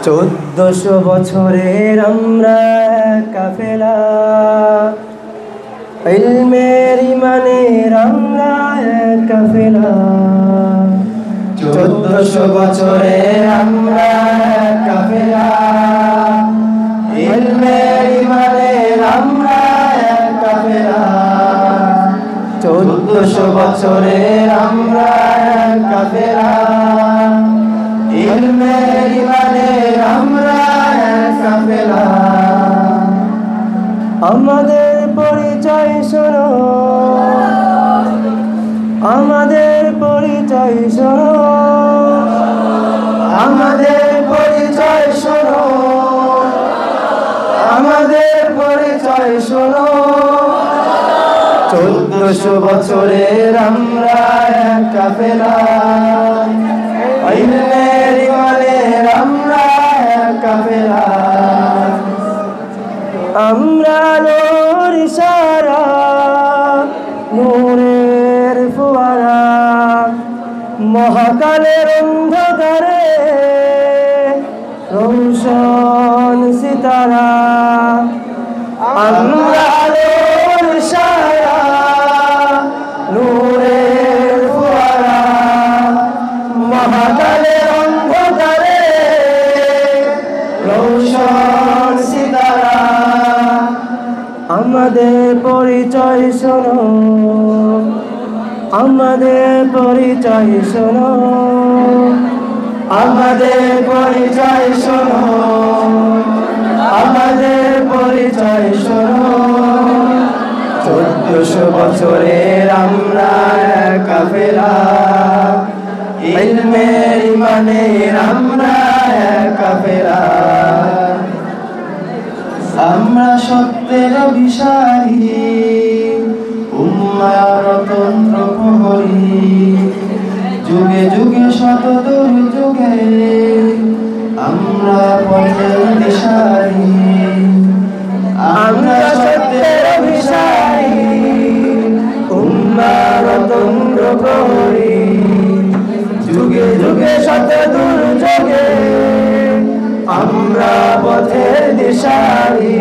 1400 বছরের আমরা কাফেলা, ইলমের ইমানের আমরা কাফেলা। 1400 বছরের আমরা কাফেলা, ইলমের ইমানের আমরা কাফেলা। 1400 বছরের আমরা কাফেলা, ইলমের ইমানের আমরা কাফেলা। আমাদের পরিচয় শোনো, আমাদের পরিচয় শোনো, আমাদের পরিচয় শোনো, আমাদের পরিচয় শোনো। 1400 বছরের আমরা কাফেলা, ইলমের ইমানের আমরা কাফেলা। আমরা নূর ইশারা, নূরের ফোয়ারা, মহাকালের অন্ধকারে রোশন সিতারা। আমরা নূর ইশারা, নূরের ফোয়ারা, মহাকালের অন্ধকারে রোশন সিতারা। আমাদের পরিচয় শোনো, আমাদের পরিচয় শোনো, আমাদের পরিচয় শোনো, আমাদের পরিচয় শোনো। 1400 বছরের আমরা কাফেলা, ইলমের ইমানের আমরা কাফেলা। আমরা সত্যের অভিসারী, উম্মার তন্ত্র প্রহরী, যুগে যুগে শত দুর্যোগে আমরা পথের দিশারি। আমরা সত্যের অভিসারী, উম্মার তন্ত্র প্রহরী, যুগে যুগে শত দুর্যোগে আমরা পথের দিশারি।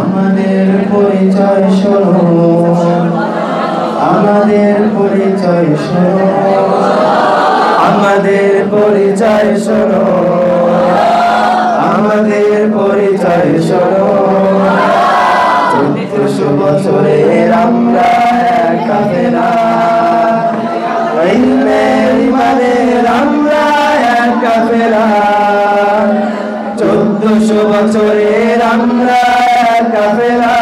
আমাদের পরিচয় শোনো, আমাদের পরিচয় শোনো, আমাদের পরিচয় শোনো, আমাদের পরিচয় শোনো। 1400 বছরের আমরা কাফেলা, ইলমের ইমানের আমরা কাফেলা। 1400 বছরের আমরা কাফেলা,